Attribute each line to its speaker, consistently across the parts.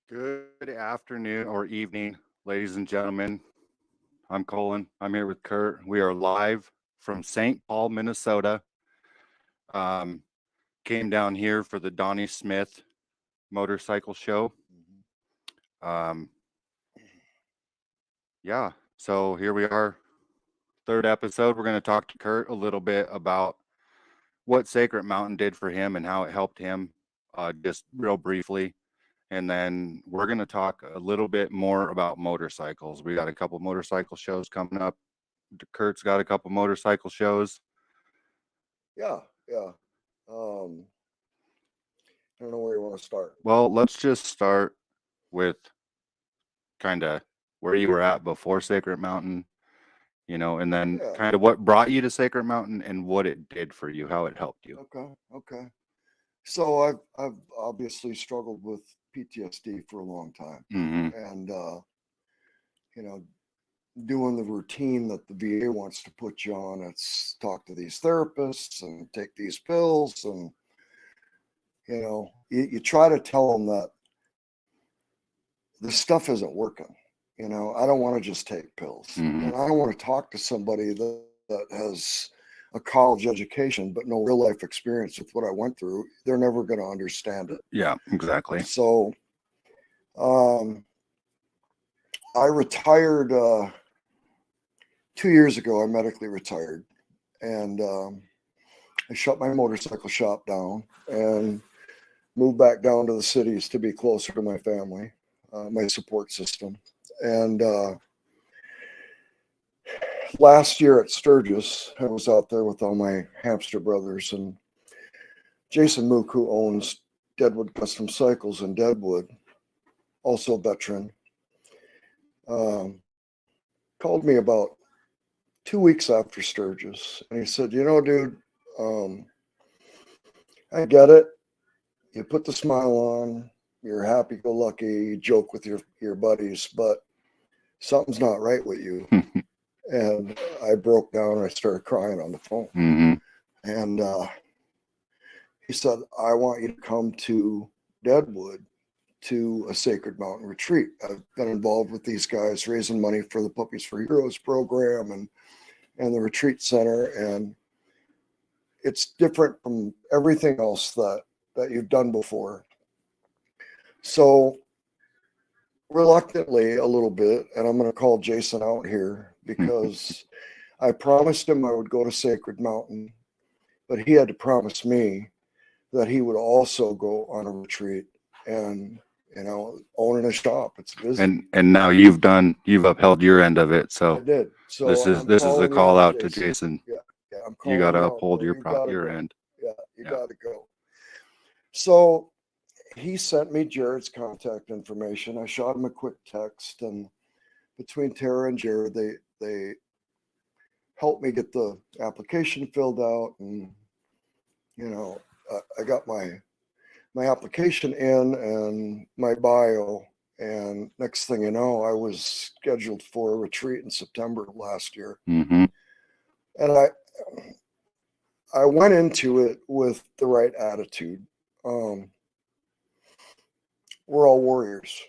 Speaker 1: Good afternoon or evening, ladies and gentlemen. I'm Colin. I'm here with Kurt. We are live from St. Paul, Minnesota. Um, Came down here for the Donnie Smith motorcycle show. Um, yeah, so here we are, third episode. We're going to talk to Kurt a little bit about what Sacred Mountain did for him and how it helped him, just real briefly. And then we're going to talk a little bit more about motorcycles. We got a couple motorcycle shows coming up. Kurt's got a couple motorcycle shows.
Speaker 2: Yeah. I don't know where you want to start.
Speaker 1: Well, let's just start with kind of where you were at before Sacred Mountain, and then
Speaker 2: Yeah.
Speaker 1: kind of what brought you to Sacred Mountain and what it did for you, how it helped you.
Speaker 2: Okay. So I've obviously struggled with PTSD for a long time,
Speaker 1: Mm-hmm.
Speaker 2: and you know, doing the routine that the VA wants to put you on. It's talk to these therapists and take these pills, and you try to tell them that this stuff isn't working. I don't want to just take pills,
Speaker 1: Mm-hmm.
Speaker 2: and I don't want to talk to somebody that has a college education but no real life experience with what I went through. They're never going to understand it.
Speaker 1: Yeah, exactly.
Speaker 2: So um, I retired 2 years ago. I medically retired, and I shut my motorcycle shop down and moved back down to the cities to be closer to my family, my support system. And last year at Sturgis, I was out there with all my hamster brothers, and Jason Mook, who owns Deadwood Custom Cycles in Deadwood, also a veteran, called me about 2 weeks after Sturgis, and he said, dude, I get it. You put the smile on, you're happy-go-lucky, you joke with your buddies, but something's not right with you. And I broke down and I started crying on the phone.
Speaker 1: Mm-hmm.
Speaker 2: And he said, I want you to come to Deadwood to a Sacred Mountain retreat. I've been involved with these guys raising money for the Puppies for Heroes program and the retreat center. And it's different from everything else that you've done before. So reluctantly a little bit, and I'm going to call Jason out here because I promised him I would go to Sacred Mountain, but he had to promise me that he would also go on a retreat and owning a shop. It's busy.
Speaker 1: And now you've upheld your end of it. So
Speaker 2: I did. So
Speaker 1: this is a
Speaker 2: calling you
Speaker 1: call
Speaker 2: out,
Speaker 1: out to
Speaker 2: Jason.
Speaker 1: Jason.
Speaker 2: Yeah, I'm
Speaker 1: You
Speaker 2: calling
Speaker 1: got to
Speaker 2: you out,
Speaker 1: uphold
Speaker 2: bro.
Speaker 1: your
Speaker 2: You gotta
Speaker 1: your
Speaker 2: go.
Speaker 1: end.
Speaker 2: Yeah, you
Speaker 1: Yeah.
Speaker 2: gotta go. So he sent me Jared's contact information. I shot him a quick text, and between Tara and Jared, they helped me get the application filled out, and I got my application in and my bio, and next thing you know, I was scheduled for a retreat in September of last year.
Speaker 1: Mm-hmm.
Speaker 2: And I went into it with the right attitude. Um, we're all warriors.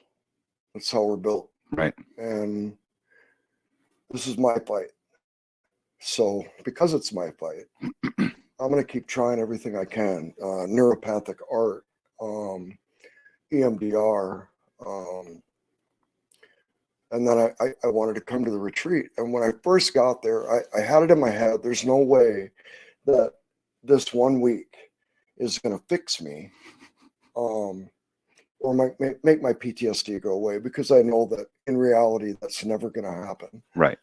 Speaker 2: That's how we're built.
Speaker 1: Right.
Speaker 2: And this is my fight. So because it's my fight, I'm going to keep trying everything I can. Neuropathic art, EMDR. And then I wanted to come to the retreat. And when I first got there, I had it in my head, there's no way that this 1 week is going to fix me or make my PTSD go away, because I know that in reality, that's never going to happen.
Speaker 1: Right.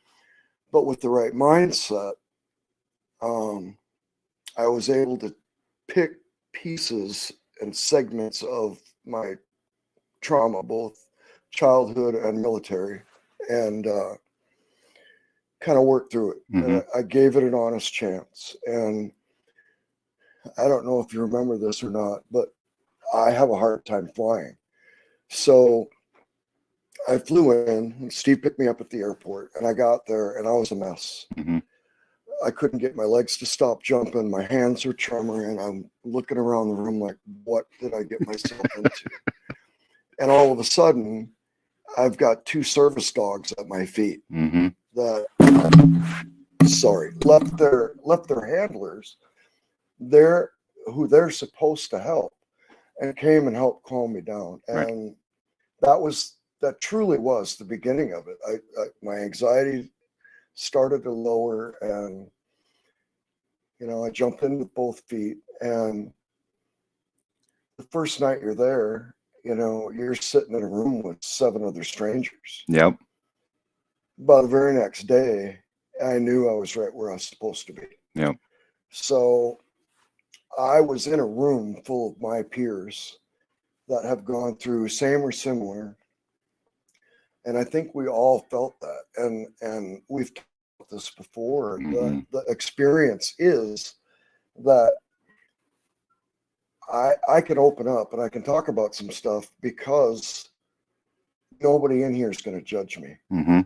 Speaker 2: But with the right mindset, I was able to pick pieces and segments of my trauma, both childhood and military, and kind of work through it.
Speaker 1: Mm-hmm.
Speaker 2: And I gave it an honest chance. And I don't know if you remember this or not, but I have a hard time flying. So I flew in, and Steve picked me up at the airport, and I got there and I was a mess.
Speaker 1: Mm-hmm.
Speaker 2: I couldn't get my legs to stop jumping. My hands are trembling, and I'm looking around the room like, what did I get myself into? And all of a sudden, I've got 2 service dogs at my feet
Speaker 1: Mm-hmm.
Speaker 2: that, sorry, left their handlers there who they're supposed to help, and came and helped calm me down.
Speaker 1: Right.
Speaker 2: And that truly was the beginning of it. My anxiety started to lower, and I jumped in with both feet. And the first night you're there, you're sitting in a room with 7 other strangers.
Speaker 1: Yep.
Speaker 2: By the very next day, I knew I was right where I was supposed to be.
Speaker 1: Yep.
Speaker 2: So I was in a room full of my peers that have gone through same or similar. And I think we all felt that. And we've talked about this before.
Speaker 1: Mm-hmm.
Speaker 2: The experience is that I can open up and I can talk about some stuff because nobody in here is going to judge me.
Speaker 1: Mm-hmm.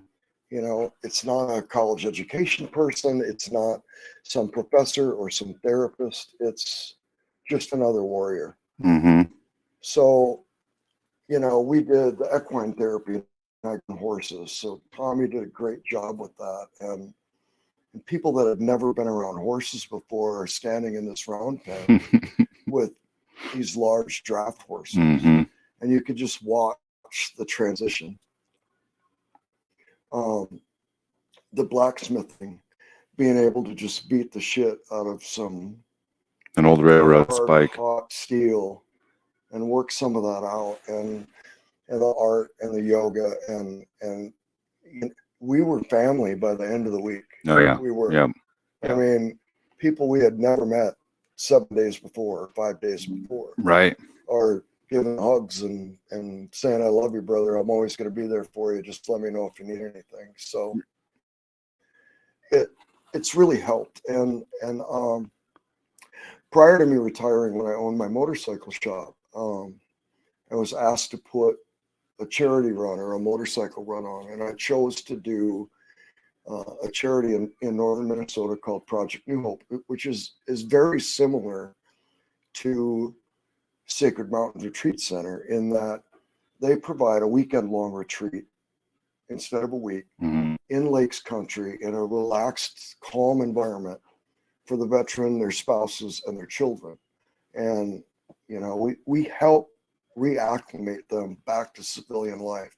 Speaker 2: It's not a college education person. It's not some professor or some therapist. It's just another warrior.
Speaker 1: Mm-hmm.
Speaker 2: So, we did the equine therapy on horses. So Tommy did a great job with that. And people that have never been around horses before are standing in this round pen with these large draft horses.
Speaker 1: Mm-hmm.
Speaker 2: And you could just watch the transition. The blacksmithing, being able to just beat the shit out of
Speaker 1: an old railroad
Speaker 2: hard,
Speaker 1: spike,
Speaker 2: hot steel, and work some of that out, and the art and the yoga, and we were family by the end of the week.
Speaker 1: Oh yeah,
Speaker 2: we were.
Speaker 1: Yep.
Speaker 2: I mean, people we had never met 7 days before or 5 days before,
Speaker 1: Right.
Speaker 2: or giving hugs and saying, I love you, brother. I'm always going to be there for you. Just let me know if you need anything. So it's really helped. And prior to me retiring, when I owned my motorcycle shop, I was asked to put a charity run or a motorcycle run on, and I chose to do a charity in northern Minnesota called Project New Hope, which is very similar to Sacred Mountain Retreat Center in that they provide a weekend-long retreat instead of a week
Speaker 1: Mm-hmm.
Speaker 2: in Lakes Country in a relaxed, calm environment for the veteran, their spouses, and their children. And we help reacclimate them back to civilian life,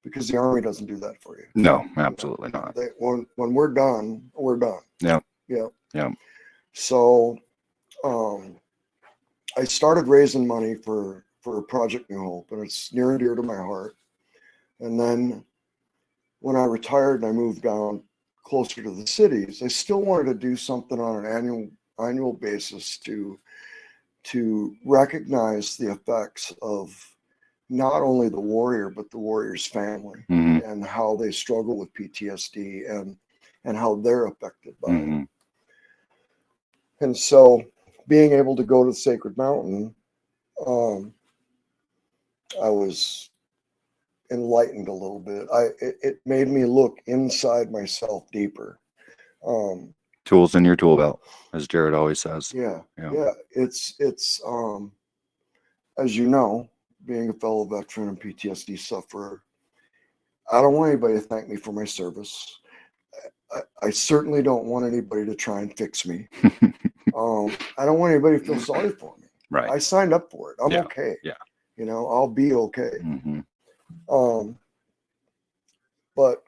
Speaker 2: because the Army doesn't do that for you.
Speaker 1: No, absolutely not.
Speaker 2: When we're done, we're done.
Speaker 1: Yeah.
Speaker 2: Yeah.
Speaker 1: Yeah.
Speaker 2: So I started raising money for Project New Hope, and it's near and dear to my heart. And then when I retired and I moved down closer to the cities, I still wanted to do something on an annual basis to recognize the effects of not only the warrior, but the warrior's family,
Speaker 1: Mm-hmm.
Speaker 2: and how they struggle with PTSD and how they're affected by
Speaker 1: Mm-hmm.
Speaker 2: it. And so being able to go to the Sacred Mountain, I was enlightened a little bit. It made me look inside myself deeper.
Speaker 1: Tools in your tool belt, as Jared always says.
Speaker 2: Yeah. It's as you know, being a fellow veteran and PTSD sufferer, I don't want anybody to thank me for my service. I certainly don't want anybody to try and fix me. I don't want anybody to feel sorry for me.
Speaker 1: Right.
Speaker 2: I signed up for it. I'm
Speaker 1: Yeah.
Speaker 2: okay.
Speaker 1: Yeah.
Speaker 2: I'll be okay.
Speaker 1: Mm-hmm.
Speaker 2: But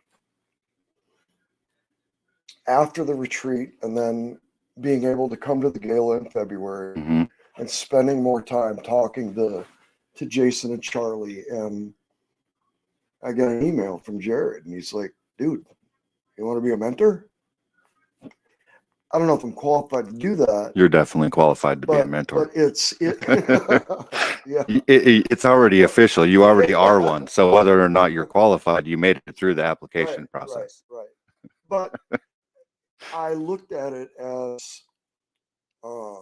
Speaker 2: after the retreat, and then being able to come to the gala in February,
Speaker 1: Mm-hmm.
Speaker 2: and spending more time talking to Jason and Charlie, and I got an email from Jared, and he's like, dude, you want to be a mentor? I don't know if I'm qualified to do that.
Speaker 1: You're definitely qualified to be a mentor.
Speaker 2: But yeah.
Speaker 1: It's already official. You already are one. So whether or not you're qualified, you made it through the application process.
Speaker 2: Right. But I looked at it as a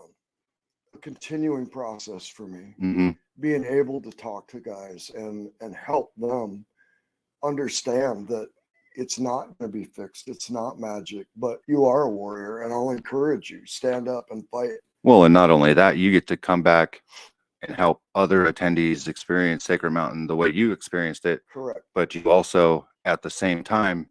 Speaker 2: continuing process for me.
Speaker 1: Mm-hmm.
Speaker 2: Being able to talk to guys and help them understand that it's not going to be fixed. It's not magic, but you are a warrior, and I'll encourage you, stand up and fight.
Speaker 1: Well, and not only that, you get to come back and help other attendees experience Sacred Mountain the way you experienced it.
Speaker 2: Correct.
Speaker 1: But you also, at the same time,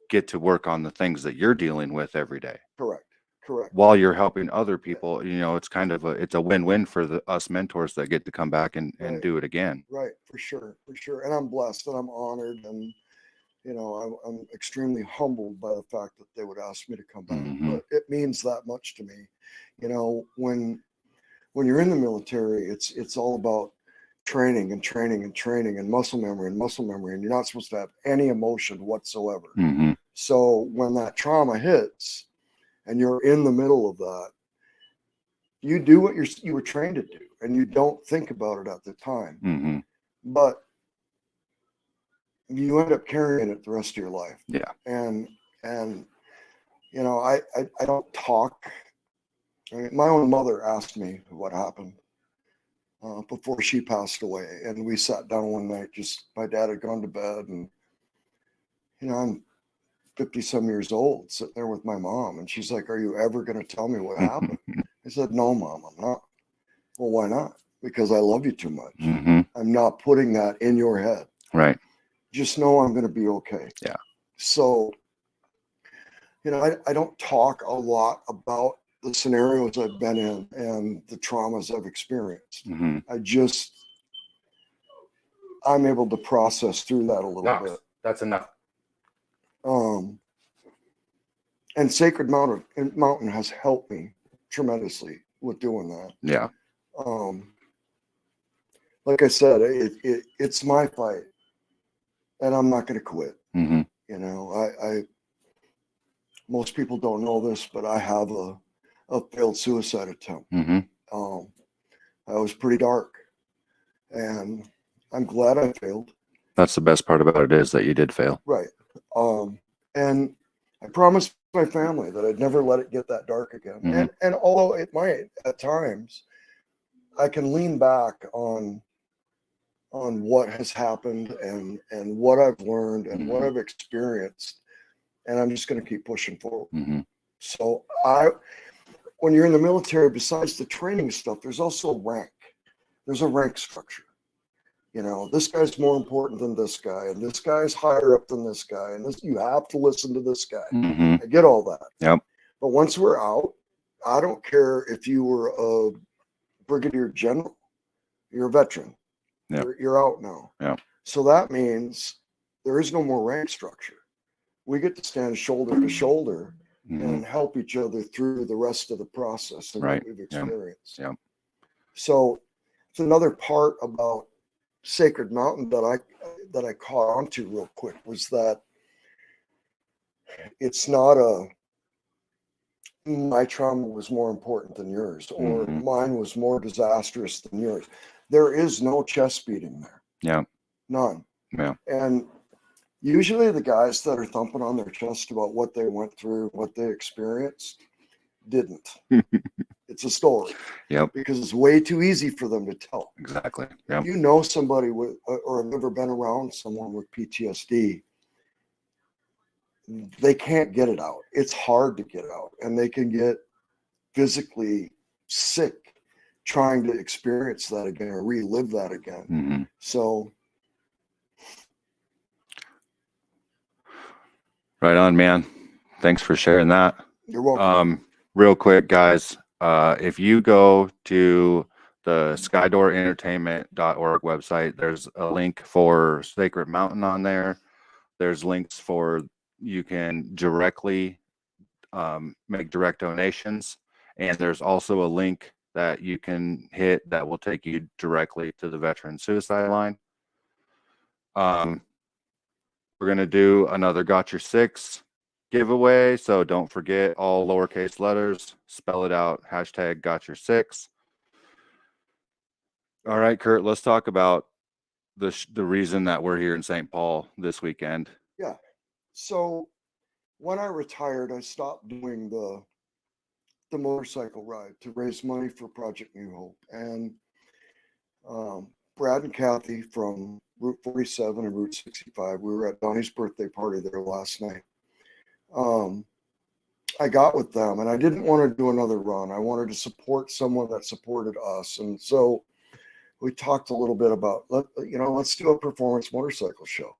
Speaker 1: get to work on the things that you're dealing with every day
Speaker 2: Correct.
Speaker 1: while you're helping other people. It's kind of it's a win-win for us mentors that get to come back and
Speaker 2: Right.
Speaker 1: do it again.
Speaker 2: Right. For sure. And I'm blessed and I'm honored, and I'm extremely humbled by the fact that they would ask me to come back. But it means that much to me. When you're in the military, it's all about training and muscle memory, and you're not supposed to have any emotion whatsoever. So when that trauma hits and you're in the middle of that, you do what you were trained to do, and you don't think about it at the time. But you end up carrying it the rest of your life.
Speaker 1: Yeah.
Speaker 2: And I don't talk. I mean, my own mother asked me what happened before she passed away, and we sat down one night. Just my dad had gone to bed, and I'm 50 some years old, sitting there with my mom, and she's like, "Are you ever going to tell me what happened?" I said, "No, Mom, I'm not." Well, why not? Because I love you too much. I'm not putting that in your head.
Speaker 1: Right.
Speaker 2: Just know I'm going to be okay.
Speaker 1: Yeah.
Speaker 2: So, I don't talk a lot about the scenarios I've been in and the traumas I've experienced. I'm able to process through that a little bit.
Speaker 1: That's enough.
Speaker 2: And Sacred Mountain has helped me tremendously with doing that.
Speaker 1: Yeah.
Speaker 2: Like I said, it's my fight, and I'm not going to quit. Most people don't know this, but I have a failed suicide attempt. I was pretty dark, and I'm glad I failed.
Speaker 1: That's the best part about it, is that you did fail.
Speaker 2: Right. And I promised my family that I'd never let it get that dark again. And although it might at times, I can lean back on what has happened and what I've learned and what I've experienced, and I'm just going to keep pushing forward. So when you're in the military, besides the training stuff, there's also rank. There's a rank structure. This guy's more important than this guy, and this guy's higher up than this guy, and you have to listen to this guy. I get all that.
Speaker 1: Yep.
Speaker 2: But once we're out, I don't care if you were a brigadier general, you're a veteran.
Speaker 1: Yep.
Speaker 2: You're out now.
Speaker 1: Yep.
Speaker 2: So that means there is no more rank structure. We get to stand shoulder to shoulder and help each other through the rest of the process and what we've experienced.
Speaker 1: Yep.
Speaker 2: So it's another part about Sacred Mountain that I caught on to real quick, was that it's not my trauma was more important than yours, or mine was more disastrous than yours. There is no chest beating there.
Speaker 1: Yeah.
Speaker 2: None.
Speaker 1: Yeah.
Speaker 2: And usually the guys that are thumping on their chest about what they went through, what they experienced, didn't. It's a story.
Speaker 1: Yep.
Speaker 2: Because it's way too easy for them to tell.
Speaker 1: Exactly. Yep.
Speaker 2: If you know somebody with, or have ever been around someone with PTSD, they can't get it out. It's hard to get out, and they can get physically sick trying to experience that again or relive that again. So.
Speaker 1: Right on, man. Thanks for sharing that.
Speaker 2: You're welcome.
Speaker 1: Real quick, guys, if you go to the skydoorentertainment.org website, there's a link for Sacred Mountain on there. There's links for, you can directly make direct donations. And there's also a link that you can hit that will take you directly to the Veteran Suicide Line. We're going to do another Got Your Six giveaway. So don't forget, all lowercase letters, spell it out, hashtag Got Your Six. All right, Kurt, let's talk about the reason that we're here in St. Paul this weekend.
Speaker 2: Yeah. So when I retired, I stopped doing the motorcycle ride to raise money for Project New Hope. And Brad and Kathy from Route 47 and Route 65, we were at Donnie's birthday party there last night. I got with them, and I didn't want to do another run. I wanted to support someone that supported us. And so we talked a little bit about, let's do a performance motorcycle show.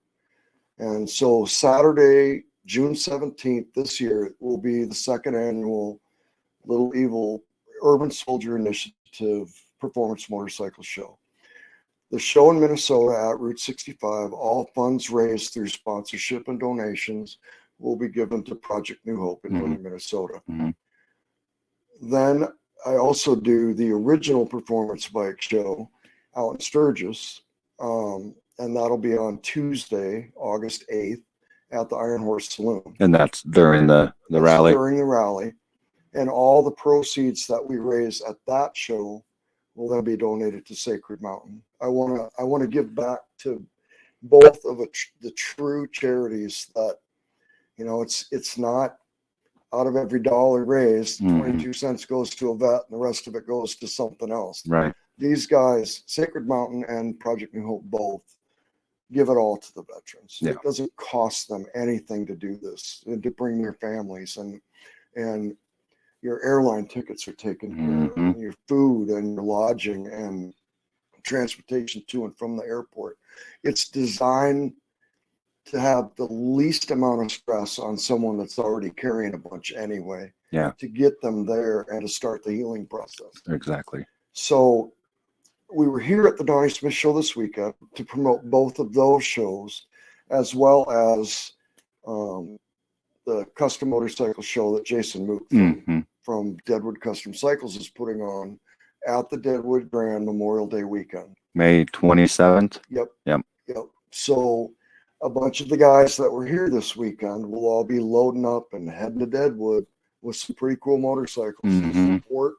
Speaker 2: And so Saturday, June 17th this year will be the second annual Little Evil Urban Soldier Initiative Performance Motorcycle Show. The show in Minnesota at Route 65, all funds raised through sponsorship and donations will be given to Project New Hope in northern Minnesota. Then I also do the original performance bike show out in Sturgis, and that'll be on Tuesday, August 8th at the Iron Horse Saloon.
Speaker 1: And that's during the rally?
Speaker 2: During the rally. And all the proceeds that we raise at that show will then be donated to Sacred Mountain. I want to give back to both of the true charities that, it's not out of every dollar raised, 22 cents goes to a vet and the rest of it goes to something else.
Speaker 1: Right.
Speaker 2: These guys, Sacred Mountain and Project New Hope, both give it all to the veterans.
Speaker 1: Yeah.
Speaker 2: It doesn't cost them anything to do this and to bring their families, and your airline tickets are taken care of, and your food and your lodging and transportation to and from the airport. It's designed to have the least amount of stress on someone that's already carrying a bunch anyway.
Speaker 1: Yeah.
Speaker 2: To get them there and to start the healing process.
Speaker 1: Exactly. So
Speaker 2: we were here at the Donnie Smith Show this weekend to promote both of those shows, as well as the custom motorcycle show that Jason Moot from Deadwood Custom Cycles is putting on at the Deadwood Grand Memorial Day weekend.
Speaker 1: May 27th?
Speaker 2: Yep.
Speaker 1: Yep.
Speaker 2: So a bunch of the guys that were here this weekend will all be loading up and heading to Deadwood with some pretty cool motorcycles to support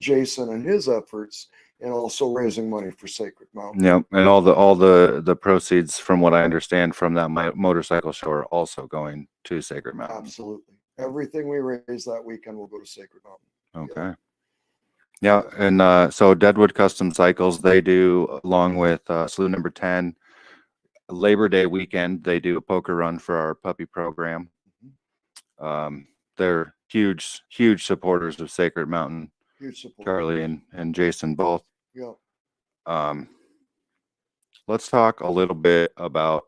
Speaker 2: Jason and his efforts, and also raising money for Sacred Mountain.
Speaker 1: Yep. And all the proceeds, from what I understand from that motorcycle show, are also going to Sacred Mountain.
Speaker 2: Absolutely. Everything we raise that weekend will go to Sacred Mountain.
Speaker 1: Okay. Yeah. And so Deadwood Custom Cycles, they do, along with Salute Number 10, Labor Day weekend, they do a poker run for our puppy program. They're huge supporters of Sacred Mountain.
Speaker 2: Huge support.
Speaker 1: Charlie and Jason both.
Speaker 2: Yeah.
Speaker 1: Let's talk a little bit about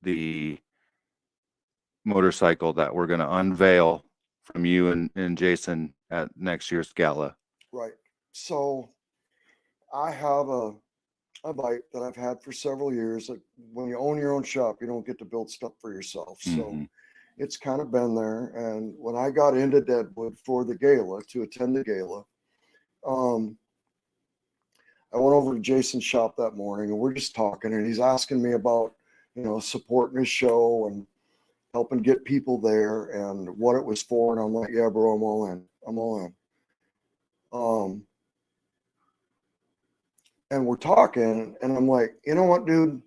Speaker 1: the motorcycle that we're going to unveil from you and Jason at next year's gala.
Speaker 2: Right. So I have a bike that I've had for several years. When you own your own shop, you don't get to build stuff for yourself. So it's kind of been there. And when I got into Deadwood for the gala, to attend the gala, I went over to Jason's shop that morning, and we're just talking, and he's asking me about, supporting his show and helping get people there and what it was for. And I'm like, yeah, bro, I'm all in. I'm all in. And we're talking, and I'm like, you know what, dude?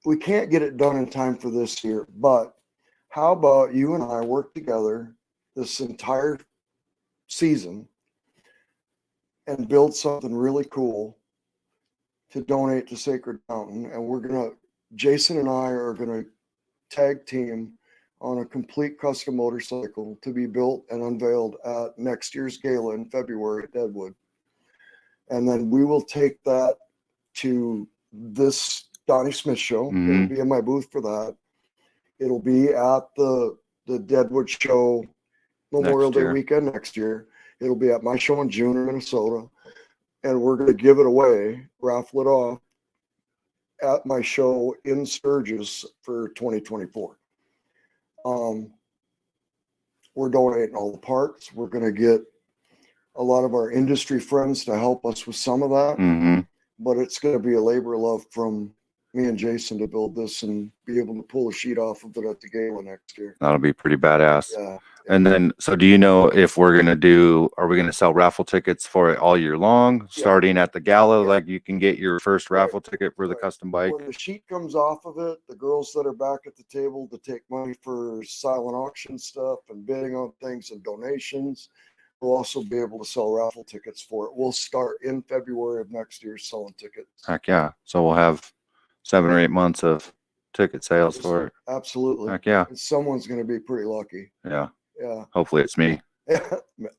Speaker 2: We can't get it done in time for this year, but how about you and I work together this entire season and build something really cool to donate to Sacred Mountain? And Jason and I are gonna tag team on a complete custom motorcycle to be built and unveiled at next year's gala in February at Deadwood. And then we will take that to this Donnie Smith show. It'll be in my booth for that. It'll be at the Deadwood show Memorial Day weekend next year. It'll be at my show in June in Minnesota. And we're going to give it away, raffle it off at my show in Sturgis for 2024. We're donating all the parts. We're going to get a lot of our industry friends to help us with some of that, but it's going to be a labor of love from me and Jason to build this and be able to pull a sheet off of it at the gala next year.
Speaker 1: That'll be pretty badass.
Speaker 2: Yeah.
Speaker 1: And then, so do you know if are we going to sell raffle tickets for it all year long, starting at the gala? Like you can get your first raffle ticket for the custom bike.
Speaker 2: When the sheet comes off of it, the girls that are back at the table to take money for silent auction stuff and bidding on things and donations, we'll also be able to sell raffle tickets for it. We'll start in February of next year selling tickets.
Speaker 1: Heck yeah. So we'll have 7 or 8 months of ticket sales for it.
Speaker 2: Absolutely.
Speaker 1: Heck yeah.
Speaker 2: Someone's going to be pretty lucky.
Speaker 1: Yeah.
Speaker 2: Yeah.
Speaker 1: Hopefully it's me.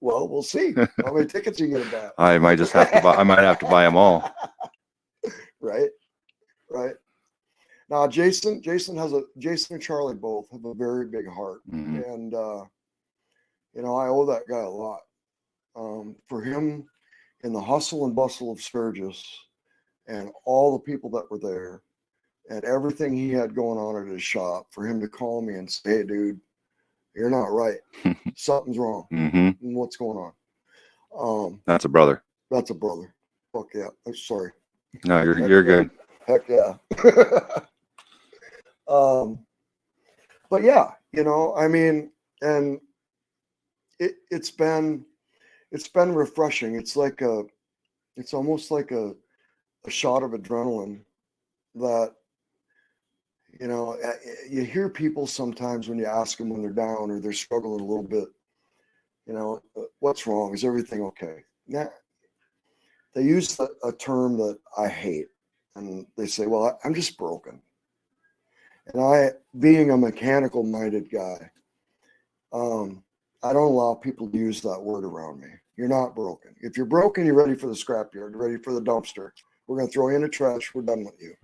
Speaker 2: Well, we'll see how many tickets you get about.
Speaker 1: I might just have to buy. I might have to buy them all.
Speaker 2: Right. Right. Now, Jason and Charlie both have a very big heart,
Speaker 1: Mhm.
Speaker 2: and I owe that guy a lot. For him, in the hustle and bustle of Sturgis, and all the people that were there, and everything he had going on at his shop, for him to call me and say, "Hey, dude, you're not right. Something's wrong.
Speaker 1: Mhm.
Speaker 2: What's going on?"
Speaker 1: That's a brother.
Speaker 2: That's a brother. Fuck yeah. I'm sorry.
Speaker 1: No, you're good.
Speaker 2: Heck yeah. But yeah, I mean, and it's been refreshing. It's almost like a shot of adrenaline that, you hear people sometimes when you ask them when they're down or they're struggling a little bit, what's wrong? Is everything okay? Nah, they use a term that I hate, and they say, well, I'm just broken. And being a mechanical minded guy, I don't allow people to use that word around me. You're not broken. If you're broken, you're ready for the scrapyard, ready for the dumpster. We're going to throw you in the trash. We're done with you.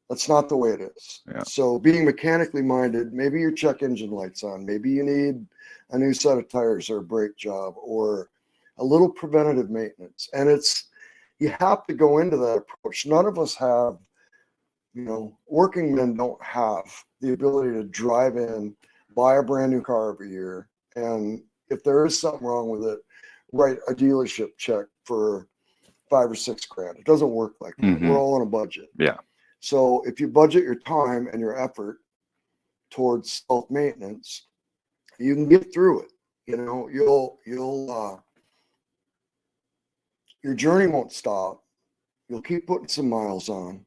Speaker 2: That's not the way it is.
Speaker 1: Yeah.
Speaker 2: So being mechanically minded, maybe your check engine light's on. Maybe you need a new set of tires or a brake job or a little preventative maintenance. And you have to go into that approach. None of us have, working men don't have the ability to drive in, buy a brand new car every year, and if there is something wrong with it, write a dealership check for $5 or $6 grand. It doesn't work like that.
Speaker 1: Mhm.
Speaker 2: We're all on a budget.
Speaker 1: Yeah.
Speaker 2: So if you budget your time and your effort towards self maintenance, you can get through it. You'll your journey won't stop. You'll keep putting some miles on,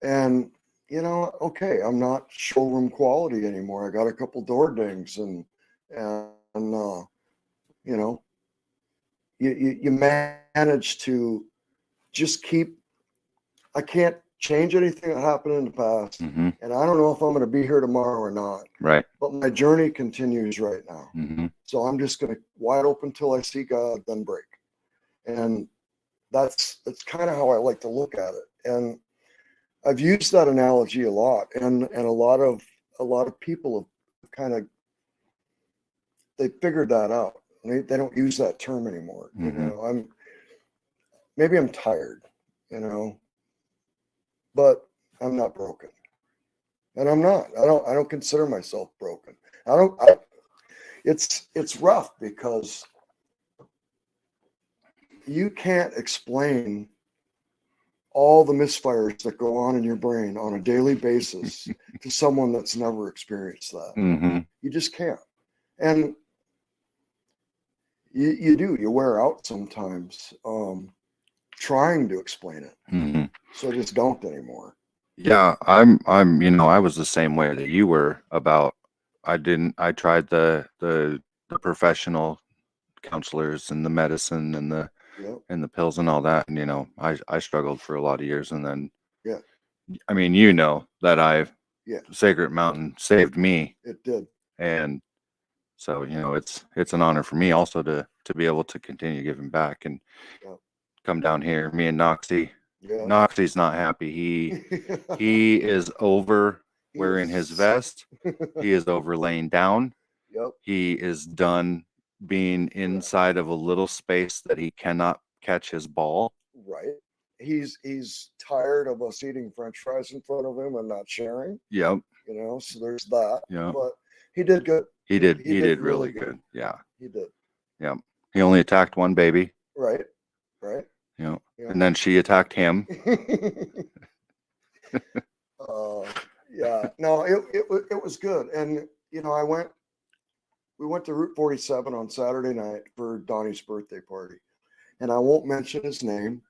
Speaker 2: and okay, I'm not showroom quality anymore. I got a couple door dings, and you manage to just keep. I can't change anything that happened in the past,
Speaker 1: Mhm.
Speaker 2: and I don't know if I'm going to be here tomorrow or not.
Speaker 1: Right.
Speaker 2: But my journey continues right now.
Speaker 1: Mhm.
Speaker 2: So I'm just going to wide open till I see God, then break. And that's kind of how I like to look at it. And I've used that analogy a lot, and a lot of people have kind of they figured that out. They don't use that term anymore.
Speaker 1: Mhm.
Speaker 2: I'm tired, but I'm not broken, and I'm not. I don't consider myself broken. It's rough because you can't explain all the misfires that go on in your brain on a daily basis to someone that's never experienced that.
Speaker 1: Mhm.
Speaker 2: You just can't. And you wear out sometimes trying to explain it.
Speaker 1: Mhm.
Speaker 2: So I just don't anymore.
Speaker 1: Yeah, I was the same way that you were about. I tried the professional counselors and the medicine and the
Speaker 2: Yep.
Speaker 1: pills and all that, and I struggled for a lot of years, and then
Speaker 2: Yeah.
Speaker 1: I mean, that
Speaker 2: Yeah.
Speaker 1: Sacred Mountain saved me,
Speaker 2: It did.
Speaker 1: and so it's an honor for me also to be able to continue giving back and
Speaker 2: Yep.
Speaker 1: come down here. Me and Noxie.
Speaker 2: Yeah.
Speaker 1: Noxie's not happy. He is over wearing his
Speaker 2: Yes.
Speaker 1: vest. He is over laying down.
Speaker 2: Yep.
Speaker 1: He is done being inside of a little space that he cannot catch his ball.
Speaker 2: Right. He's tired of us eating French fries in front of him and not sharing.
Speaker 1: Yep.
Speaker 2: So there's that.
Speaker 1: Yeah.
Speaker 2: But he did good.
Speaker 1: He did really good. Yeah.
Speaker 2: He did.
Speaker 1: Yep. He only attacked one baby.
Speaker 2: Right. Right.
Speaker 1: Yeah.
Speaker 2: Yeah.
Speaker 1: And then she attacked him.
Speaker 2: Yeah. No, it was good. And we went to Route 47 on Saturday night for Donnie's birthday party. And I won't mention his name,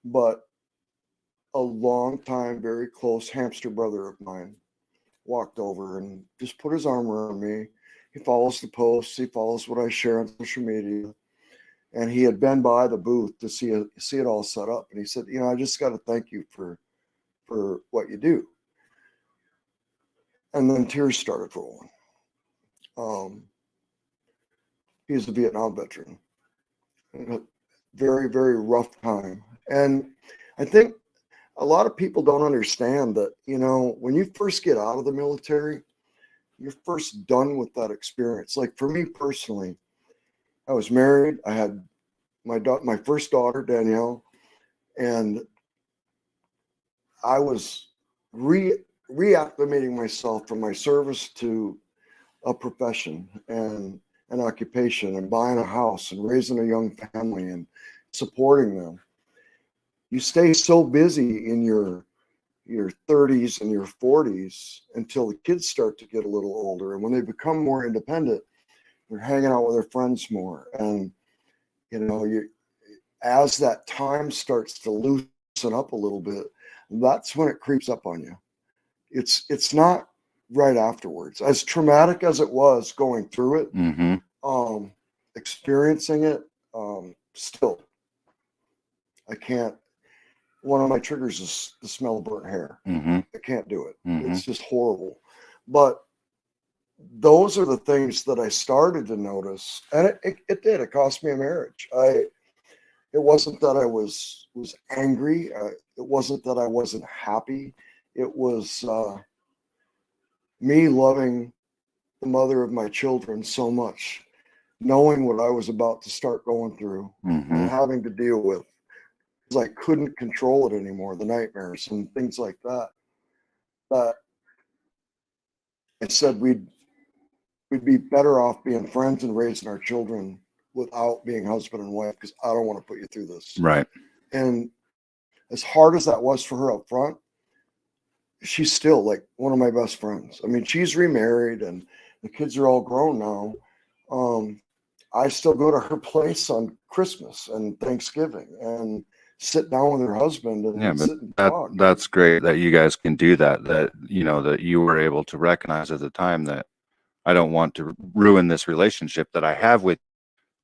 Speaker 2: but a long time, very close hamster brother of mine walked over and just put his arm around me. He follows the posts. He follows what I share on social media. And he had been by the booth to see it all set up. And he said, I just got to thank you for what you do. And then tears started rolling. He's a Vietnam veteran. A very, very rough time. And I think a lot of people don't understand that, you know, when you first get out of the military, you're first done with that experience. Like for me personally, I was married. I had my first daughter, Danielle, and I was reacclimating myself from my service to a profession and an occupation and buying a house and raising a young family and supporting them. You stay so busy in your 30s and your 40s until the kids start to get a little older. And when they become more independent, they're hanging out with their friends more. And, you know, as that time starts to loosen up a little bit, that's when it creeps up on you. It's not right afterwards. As traumatic as it was going through it, experiencing it, still, I can't. One of my triggers is the smell of burnt hair. I can't do it. It's just horrible. But those are the things that I started to notice, and it did. It cost me a marriage. It wasn't that I was angry. It wasn't that I wasn't happy. It was me loving the mother of my children so much, knowing what I was about to start going through and having to deal with. Because I couldn't control it anymore, the nightmares and things like that. That I said we'd be better off being friends and raising our children without being husband and wife, because I don't want to put you through this.
Speaker 1: Right.
Speaker 2: And as hard as that was for her up front, she's still like one of my best friends. I mean, she's remarried and the kids are all grown now. I still go to her place on Christmas and Thanksgiving and sit down with her husband and sit and talk.
Speaker 1: That's great that you guys can do that. That, you know, that you were able to recognize at the time that I don't want to ruin this relationship that I have with.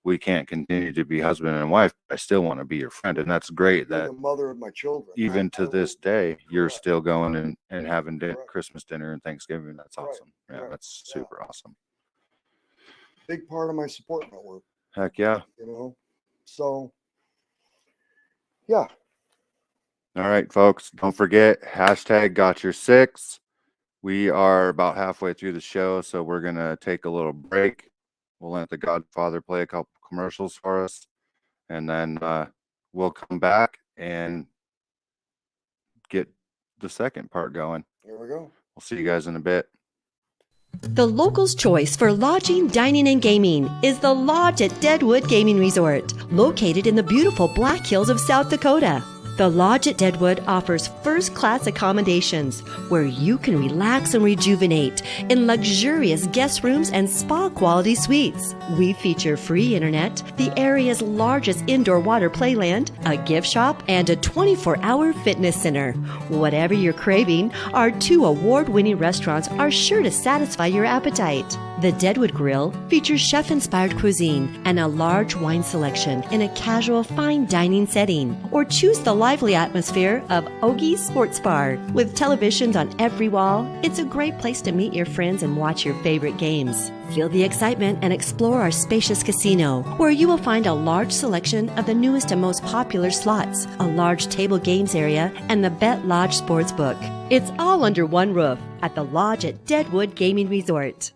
Speaker 1: We can't continue to be husband and wife. I still want to be your friend, and that's great. That
Speaker 2: the mother of my children,
Speaker 1: even to this day, you're still going and having Christmas dinner and Thanksgiving. That's awesome. Yeah, that's super awesome.
Speaker 2: Big part of my support network.
Speaker 1: Heck yeah.
Speaker 2: You know, so yeah.
Speaker 1: All right, folks, don't forget #GotYourSix. We are about halfway through the show, so we're going to take a little break. We'll let the Godfather play a couple commercials for us, and then we'll come back and get the second part going.
Speaker 2: Here we go.
Speaker 1: We'll see you guys in a bit.
Speaker 3: The locals' choice for lodging, dining, and gaming is the Lodge at Deadwood Gaming Resort, located in the beautiful Black Hills of South Dakota. The Lodge at Deadwood offers first-class accommodations where you can relax and rejuvenate in luxurious guest rooms and spa-quality suites. We feature free internet, the area's largest indoor water playland, a gift shop, and a 24-hour fitness center. Whatever you're craving, our 2 award-winning restaurants are sure to satisfy your appetite. The Deadwood Grill features chef-inspired cuisine and a large wine selection in a casual fine dining setting. Or choose the lively atmosphere of Ogie's Sports Bar. With televisions on every wall, it's a great place to meet your friends and watch your favorite games. Feel the excitement and explore our spacious casino, where you will find a large selection of the newest and most popular slots, a large table games area, and the Bet Lodge Sportsbook. It's all under one roof at the Lodge at Deadwood Gaming Resort.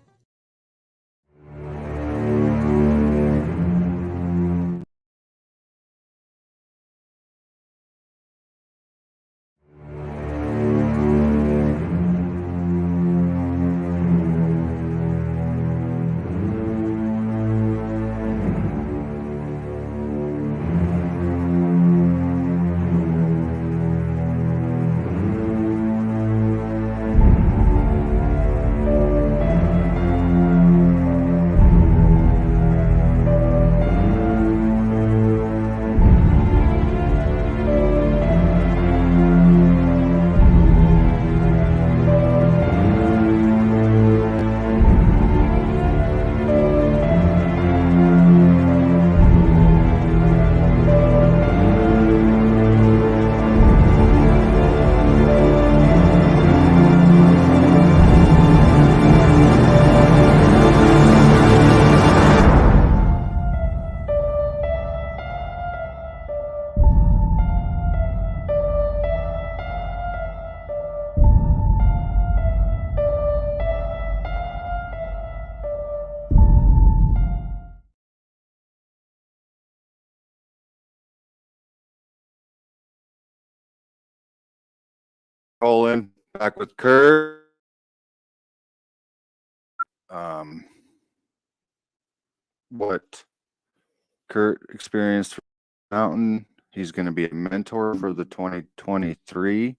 Speaker 1: Colin, back with Kurt. What Kurt experienced for Mountain. He's going to be a mentor for the 2023.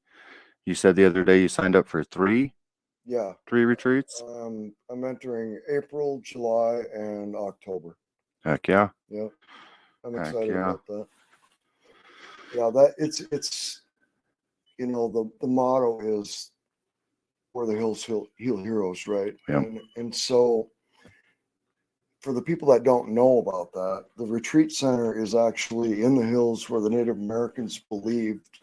Speaker 1: You said the other day you signed up for three
Speaker 2: Yeah.
Speaker 1: retreats.
Speaker 2: I'm entering April, July, and October.
Speaker 1: Heck yeah.
Speaker 2: Yep. I'm
Speaker 1: Heck
Speaker 2: excited
Speaker 1: yeah.
Speaker 2: about that. Yeah, that it's you know, the motto is where the hills heal heroes, right?
Speaker 1: Yep.
Speaker 2: And so for the people that don't know about that, the retreat center is actually in the hills where the Native Americans believed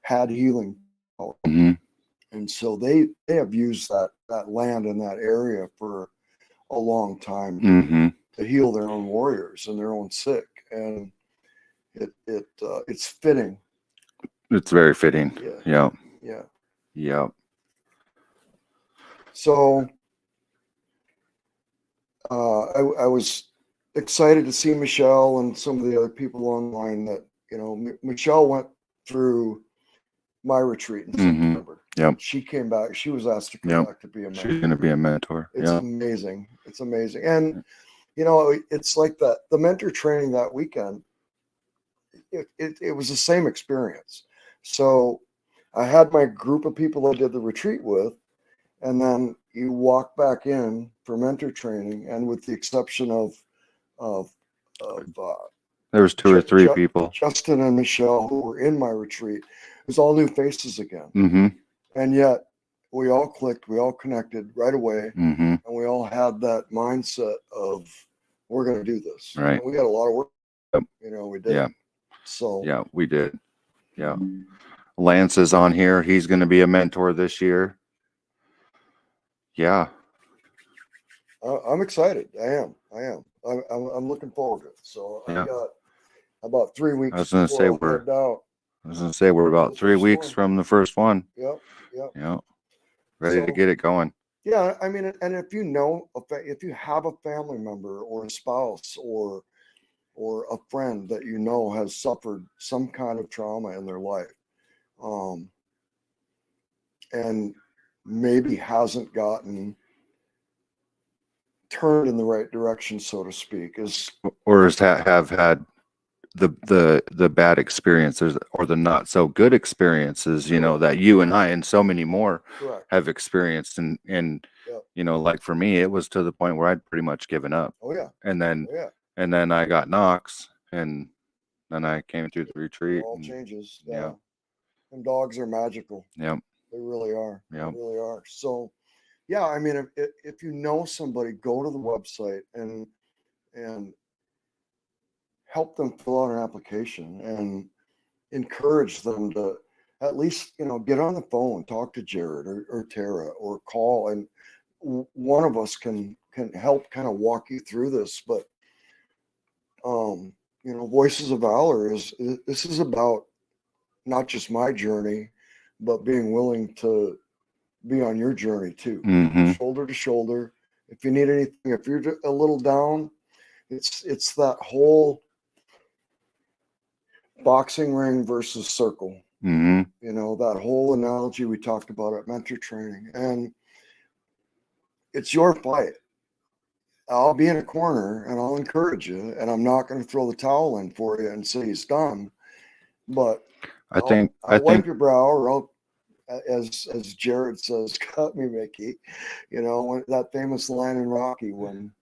Speaker 2: had healing power.
Speaker 1: Mm-hmm.
Speaker 2: And so they have used that land in that area for a long time
Speaker 1: Mm-hmm.
Speaker 2: to heal their own warriors and their own sick. And it's fitting.
Speaker 1: It's very fitting.
Speaker 2: Yeah.
Speaker 1: Yep.
Speaker 2: Yeah.
Speaker 1: Yep.
Speaker 2: So I was excited to see Michelle and some of the other people online that, you know, Michelle went through my retreat in
Speaker 1: Mm-hmm.
Speaker 2: September.
Speaker 1: Yep.
Speaker 2: She came back. She was asked to come
Speaker 1: Yep.
Speaker 2: back to be a mentor.
Speaker 1: She's going to be a mentor.
Speaker 2: It's
Speaker 1: Yeah.
Speaker 2: amazing. It's amazing. And, you know, it's like that, the mentor training that weekend, it was the same experience. So I had my group of people I did the retreat with, and then you walk back in for mentor training, and with the exception of
Speaker 1: There was two or three people.
Speaker 2: Justin and Michelle, who were in my retreat, it was all new faces again.
Speaker 1: Mm-hmm.
Speaker 2: And yet we all clicked, we all connected right away,
Speaker 1: Mm-hmm.
Speaker 2: and we all had that mindset of we're going to do this.
Speaker 1: Right.
Speaker 2: And we got a lot of work.
Speaker 1: Yep.
Speaker 2: You know, we did.
Speaker 1: Yeah.
Speaker 2: So
Speaker 1: yeah, we did. Yeah. Lance is on here. He's going to be a mentor this year. Yeah.
Speaker 2: I'm excited. I am. I'm looking forward to it. So
Speaker 1: Yeah.
Speaker 2: I've got about 3 weeks.
Speaker 1: I was going to say we're about 3 weeks from the first one.
Speaker 2: Yep. Yep.
Speaker 1: Yeah. Ready to get it going.
Speaker 2: Yeah, I mean, and if you know, if you have a family member or a spouse or a friend that you know has suffered some kind of trauma in their life, and maybe hasn't gotten turned in the right direction, so to speak,
Speaker 1: or have had the bad experiences or the not so good experiences, you know, that you and I and so many more have experienced. And you know, like for me, it was to the point where I'd pretty much given up.
Speaker 2: Oh yeah.
Speaker 1: And then I got Knox, and then I came through the retreat.
Speaker 2: It all changes.
Speaker 1: Yeah.
Speaker 2: And dogs are magical.
Speaker 1: Yep.
Speaker 2: They really are.
Speaker 1: Yep.
Speaker 2: They really are. So yeah, I mean, if you know somebody, go to the website and help them fill out an application and encourage them to at least, you know, get on the phone, talk to Jared or Tara, or call, and one of us can help kind of walk you through this. But you know, Voices of Valor this is about not just my journey, but being willing to be on your journey too.
Speaker 1: Mm-hmm.
Speaker 2: Shoulder to shoulder. If you need anything, if you're a little down, it's that whole boxing ring versus circle.
Speaker 1: Mm-hmm.
Speaker 2: You know, that whole analogy we talked about at mentor training. And it's your fight. I'll be in a corner and I'll encourage you, and I'm not going to throw the towel in for you and say it's done. But I'll wipe your brow, or I'll, as Jared says, cut me, Mickey. You know, that famous line in Rocky when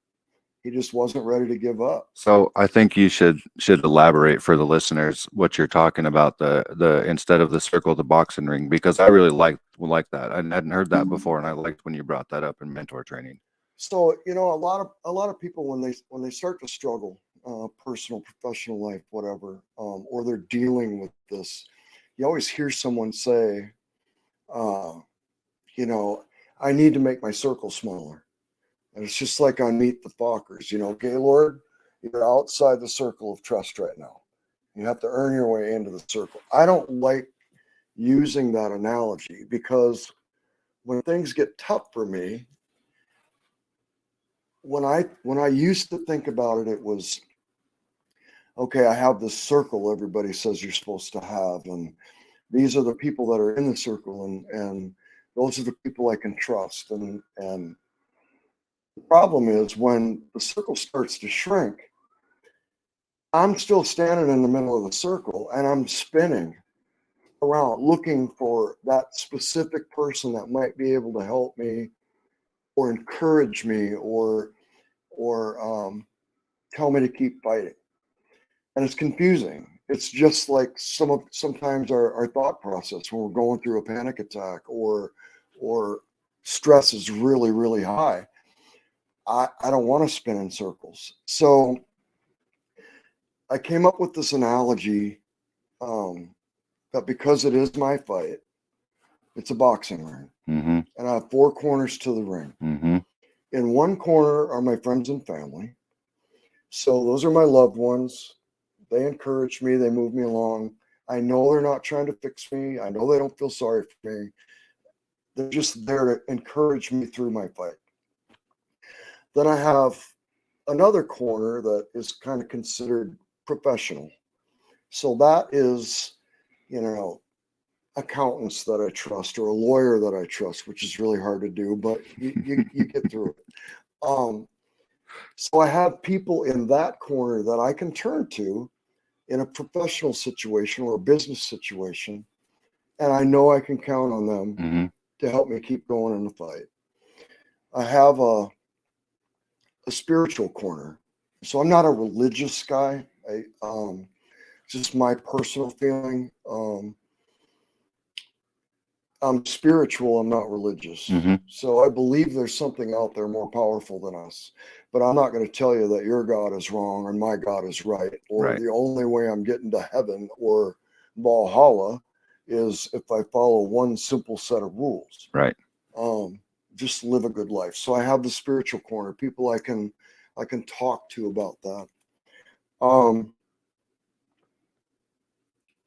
Speaker 2: he just wasn't ready to give up.
Speaker 1: So I think you should elaborate for the listeners what you're talking about, the instead of the circle, the boxing ring, because I really like that. I hadn't heard that before, and I liked when you brought that up in mentor training.
Speaker 2: So, you know, a lot of people when they start to struggle, personal, professional life, whatever, or they're dealing with this, you always hear someone say, you know, I need to make my circle smaller. And it's just like on Meet the Fockers, you know, Gaylord, you're outside the circle of trust right now. You have to earn your way into the circle. I don't like using that analogy because when things get tough for me, when I used to think about it, it was, okay, I have this circle everybody says you're supposed to have, these are the people that are in the circle, and those are the people I can trust. And the problem is when the circle starts to shrink, I'm still standing in the middle of the circle and I'm spinning around looking for that specific person that might be able to help me or encourage me or tell me to keep fighting. And it's confusing. It's just like sometimes our thought process when we're going through a panic attack or stress is really, really high. I don't want to spin in circles. So I came up with this analogy that because it is my fight, it's a boxing ring.
Speaker 1: Mm-hmm.
Speaker 2: And I have 4 corners to the ring.
Speaker 1: Mm-hmm.
Speaker 2: In one corner are my friends and family. So those are my loved ones. They encourage me. They move me along. I know they're not trying to fix me. I know they don't feel sorry for me. They're just there to encourage me through my fight. Then I have another corner that is kind of considered professional. So that is, accountants that I trust or a lawyer that I trust, which is really hard to do, but you get through it. So I have people in that corner that I can turn to in a professional situation or a business situation, and I know I can count on them
Speaker 1: Mm-hmm.
Speaker 2: to help me keep going in the fight. I have a spiritual corner. So I'm not a religious guy. Just my personal feeling. I'm spiritual, I'm not religious.
Speaker 1: Mm-hmm.
Speaker 2: So I believe there's something out there more powerful than us. But I'm not going to tell you that your God is wrong and my God is right, or
Speaker 1: Right.
Speaker 2: the only way I'm getting to heaven or Valhalla is if I follow one simple set of rules.
Speaker 1: Right.
Speaker 2: Just live a good life. So I have the spiritual corner, people I can talk to about that.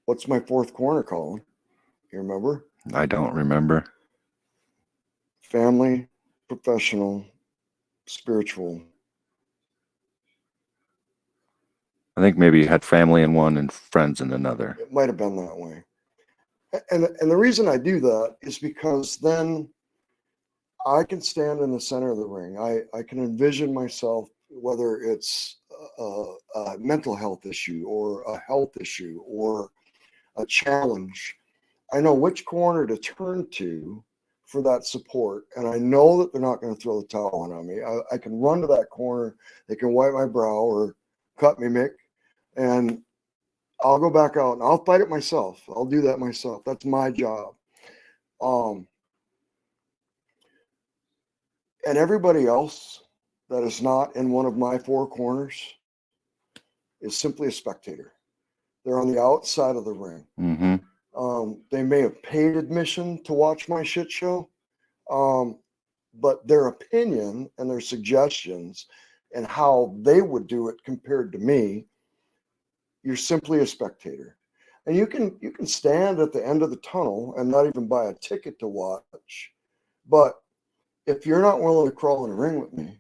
Speaker 2: What's my 4th corner, Colin? You remember?
Speaker 1: I don't remember.
Speaker 2: Family, professional, spiritual.
Speaker 1: I think maybe you had family in one and friends in another.
Speaker 2: It might have been that way. And the reason I do that is because then I can stand in the center of the ring. I can envision myself, whether it's a mental health issue or a health issue or a challenge. I know which corner to turn to for that support. And I know that they're not going to throw the towel on me. I can run to that corner. They can wipe my brow or cut me, Mick. And I'll go back out and I'll fight it myself. I'll do that myself. That's my job. And everybody else that is not in one of my 4 corners is simply a spectator. They're on the outside of the ring.
Speaker 1: Mm-hmm.
Speaker 2: They may have paid admission to watch my shit show, but their opinion and their suggestions and how they would do it compared to me, you're simply a spectator. And you can stand at the end of the tunnel and not even buy a ticket to watch. But if you're not willing to crawl in the ring with me,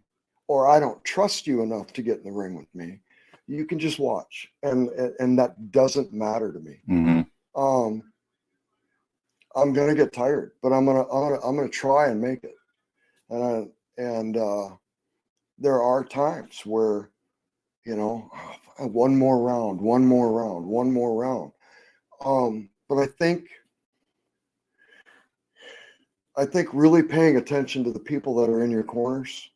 Speaker 2: or I don't trust you enough to get in the ring with me, you can just watch. And that doesn't matter to me.
Speaker 1: Mm-hmm.
Speaker 2: I'm gonna get tired, but I'm gonna try and make it. And there are times where, one more round. But I think really paying attention to the people that are in your corners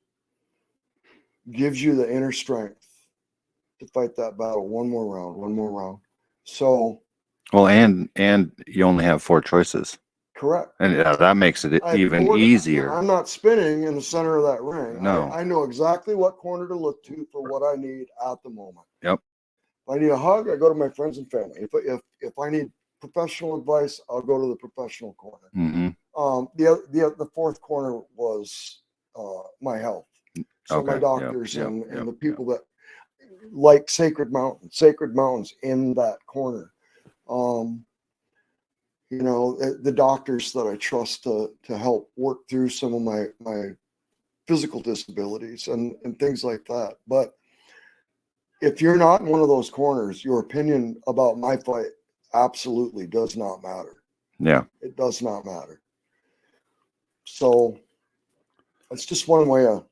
Speaker 2: gives you the inner strength to fight that battle. One more round. So,
Speaker 1: well, and you only have 4 choices.
Speaker 2: correct.
Speaker 1: And that makes it even easier.
Speaker 2: I'm not spinning in the center of that ring.
Speaker 1: No.
Speaker 2: I know exactly what corner to look to for what I need at the moment.
Speaker 1: Yep.
Speaker 2: If I need a hug, I go to my friends and family. If I need professional advice, I'll go to the professional corner.
Speaker 1: Mm-hmm.
Speaker 2: The 4th corner was my health. So my doctors and the people that like Sacred Mountains in that corner. The doctors that I trust to help work through some of my physical disabilities and things like that. But if you're not in one of those corners, your opinion about my fight absolutely does not matter.
Speaker 1: Yeah.
Speaker 2: It does not matter. So it's just one way of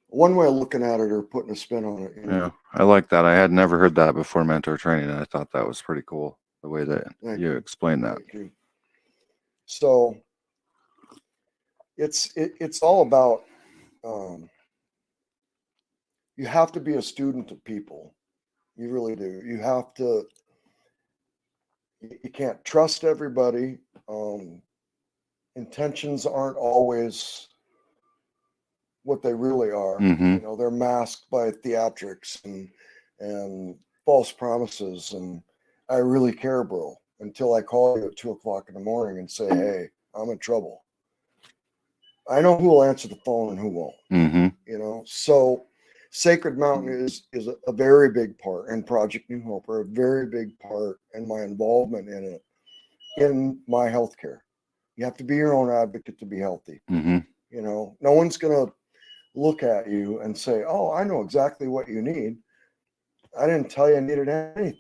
Speaker 2: looking at it or putting a spin on it.
Speaker 1: Yeah. I like that. I had never heard that before mentor training, and I thought that was pretty cool the way that you explained that.
Speaker 2: Thank you. So it's all about you have to be a student of people. You really do. You have to. You can't trust everybody. Intentions aren't always what they really are.
Speaker 1: Mm-hmm.
Speaker 2: You know, they're masked by theatrics and false promises. And I really care, bro, until I call you at 2:00 in the morning and say, "Hey, I'm in trouble." I know who will answer the phone and who won't.
Speaker 1: Mm-hmm.
Speaker 2: You know, so Sacred Mountain is a very big part, and Project New Hope are a very big part in my involvement in it, in my healthcare. You have to be your own advocate to be healthy.
Speaker 1: Mm-hmm.
Speaker 2: You know, no one's gonna look at you and say, "Oh, I know exactly what you need. I didn't tell you I needed anything."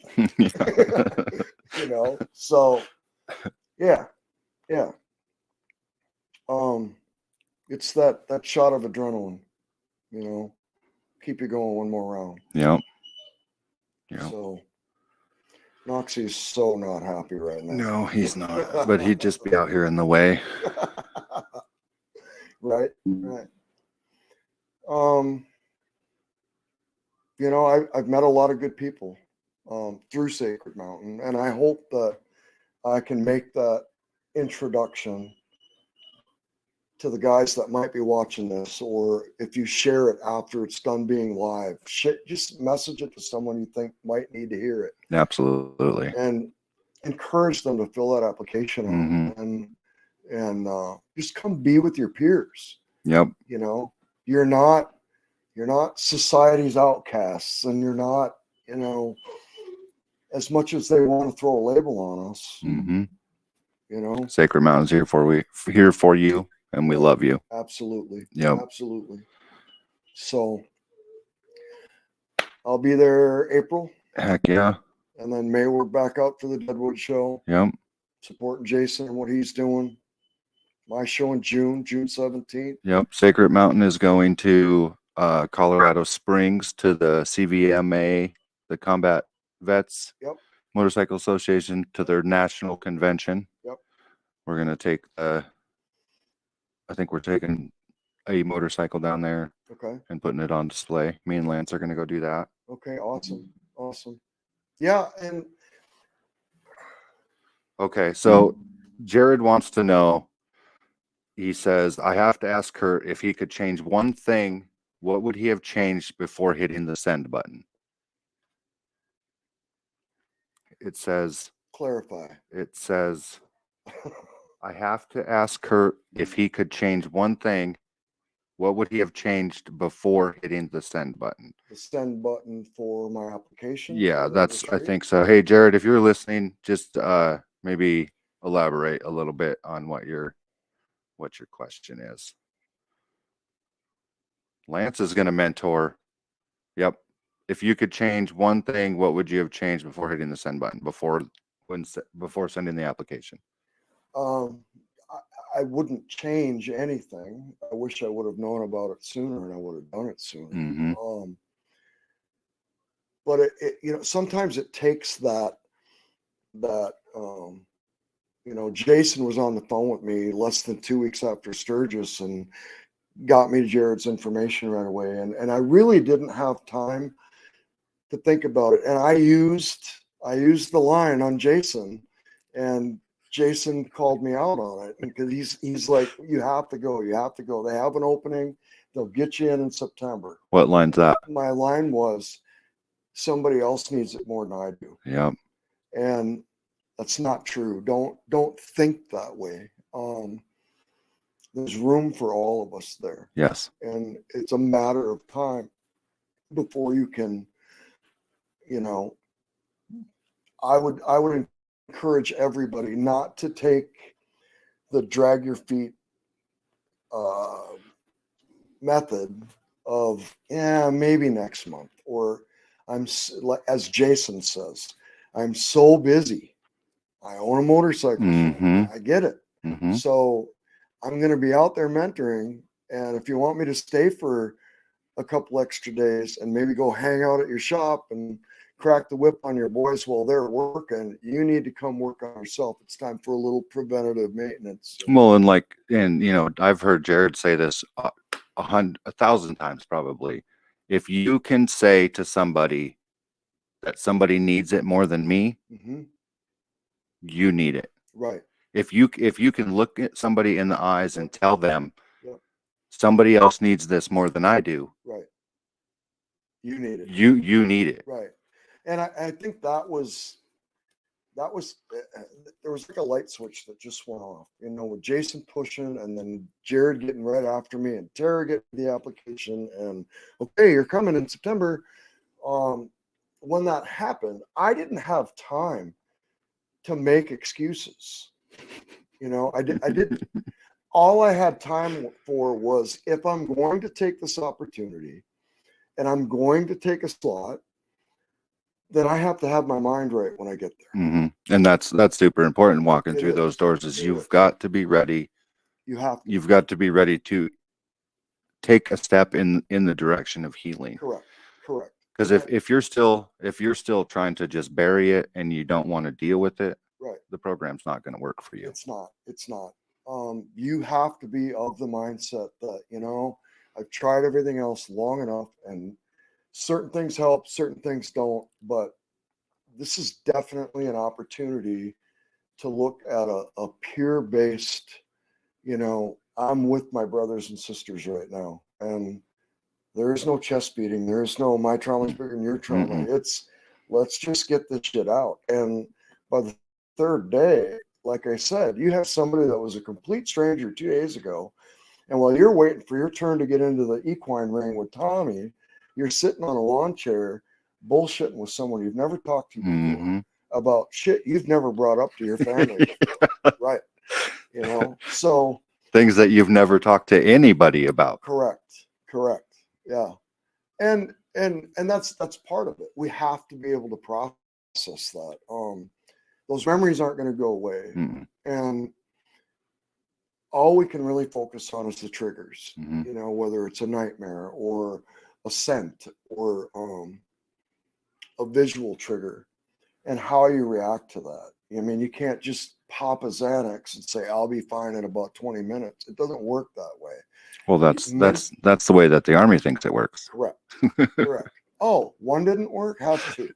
Speaker 2: You know, so yeah. It's that shot of adrenaline, you know, keep you going one more round.
Speaker 1: Yep.
Speaker 2: So Noxie's so not happy right now.
Speaker 1: No, he's not. But he'd just be out here in the way.
Speaker 2: Right. You know, I've met a lot of good people through Sacred Mountain, and I hope that I can make that introduction to the guys that might be watching this, or if you share it after it's done being live, just message it to someone you think might need to hear it.
Speaker 1: Absolutely.
Speaker 2: And encourage them to fill that application out
Speaker 1: Mm-hmm.
Speaker 2: and just come be with your peers.
Speaker 1: Yep.
Speaker 2: You know, you're not society's outcasts, and you're not, you know, as much as they want to throw a label on us.
Speaker 1: Mm-hmm.
Speaker 2: You know,
Speaker 1: Sacred Mountain's here for you, and we love you.
Speaker 2: Absolutely.
Speaker 1: Yep.
Speaker 2: Absolutely. So I'll be there April.
Speaker 1: Heck yeah.
Speaker 2: And then May we're back out for the Deadwood show.
Speaker 1: Yep.
Speaker 2: Supporting Jason and what he's doing. My show in June 17th.
Speaker 1: Yep. Sacred Mountain is going to Colorado Springs to the CVMA, the Combat Vets Motorcycle Association, to their national convention.
Speaker 2: Yep.
Speaker 1: We're going to take I think we're taking a motorcycle down there.
Speaker 2: Okay.
Speaker 1: And putting it on display. Me and Lance are going to go do that.
Speaker 2: Okay. Awesome. Yeah. And
Speaker 1: okay. So Jared wants to know, he says, I have to ask Kurt if he could change one thing, what would he have changed before hitting the send button? It says,
Speaker 2: clarify.
Speaker 1: It says, I have to ask Kurt if he could change one thing, what would he have changed before hitting the send button?
Speaker 2: The send button for my application?
Speaker 1: Yeah, I think so. Hey, Jared, if you're listening, just maybe elaborate a little bit on what your question is. Lance is going to mentor. Yep. If you could change one thing, what would you have changed before hitting the send button, before sending the application?
Speaker 2: I wouldn't change anything. I wish I would have known about it sooner, and I would have done it sooner.
Speaker 1: Mm-hmm.
Speaker 2: But it you know, sometimes it takes that you know, Jason was on the phone with me less than 2 weeks after Sturgis and got me Jared's information right away. And I really didn't have time to think about it. And I used the line on Jason, and Jason called me out on it because he's like, you have to go. They have an opening. They'll get you in September.
Speaker 1: What line's that?
Speaker 2: My line was, somebody else needs it more than I do.
Speaker 1: Yep.
Speaker 2: And that's not true. Don't think that way. There's room for all of us there.
Speaker 1: Yes.
Speaker 2: And it's a matter of time before you can, you know, I would encourage everybody not to take the drag your feet method of, maybe next month, or as Jason says, I'm so busy. I own a motorcycle shop.
Speaker 1: Mhm.
Speaker 2: I get it.
Speaker 1: Mhm.
Speaker 2: So I'm going to be out there mentoring. And if you want me to stay for a couple extra days and maybe go hang out at your shop and crack the whip on your boys while they're working, you need to come work on yourself. It's time for a little preventative maintenance.
Speaker 1: Well, and you know, I've heard Jared say this 1,000 times probably. If you can say to somebody that somebody needs it more than me,
Speaker 2: Mhm.
Speaker 1: you need it.
Speaker 2: Right.
Speaker 1: If you can look at somebody in the eyes and tell them
Speaker 2: Yep.
Speaker 1: somebody else needs this more than I do,
Speaker 2: Right. You need it.
Speaker 1: you need it.
Speaker 2: Right. And I think that was there was like a light switch that just went off, you know, with Jason pushing and then Jared getting right after me and Tara getting the application and okay, you're coming in September. When that happened, I didn't have time to make excuses. You know, I did all I had time for was if I'm going to take this opportunity and I'm going to take a slot, then I have to have my mind right when I get there.
Speaker 1: Hmm. And that's super important walking
Speaker 2: It
Speaker 1: through those
Speaker 2: is.
Speaker 1: doors is
Speaker 2: It
Speaker 1: you've
Speaker 2: is.
Speaker 1: got to be ready.
Speaker 2: You have to.
Speaker 1: You've got to be ready to take a step in the direction of healing.
Speaker 2: Correct. Correct.
Speaker 1: Because if you're still trying to just bury it and you don't want to deal with it,
Speaker 2: Right.
Speaker 1: the program's not going to work for you.
Speaker 2: It's not. It's not. You have to be of the mindset that, you know, I've tried everything else long enough and certain things help, certain things don't, but this is definitely an opportunity to look at a peer based, you know, I'm with my brothers and sisters right now. And there is no chest beating. There is no my trauma is bigger than your trauma.
Speaker 1: Mm-mm.
Speaker 2: It's let's just get this shit out. And by the third day, like I said, you have somebody that was a complete stranger 2 days ago. And while you're waiting for your turn to get into the equine ring with Tommy, you're sitting on a lawn chair bullshitting with someone you've never talked to before
Speaker 1: Mm-hmm.
Speaker 2: about shit you've never brought up to your family before. Right. You know, so
Speaker 1: Things that you've never talked to anybody about.
Speaker 2: correct. Yeah. And that's part of it. We have to be able to process that. Those memories aren't going to go away.
Speaker 1: Mm-mm.
Speaker 2: And all we can really focus on is the triggers,
Speaker 1: Mhm.
Speaker 2: you know, whether it's a nightmare or a scent or a visual trigger and how you react to that. I mean, you can't just pop a Xanax and say, I'll be fine in about 20 minutes. It doesn't work that way.
Speaker 1: Well, that's the way that the Army thinks it works.
Speaker 2: Correct. Correct. Oh, one didn't work, have two.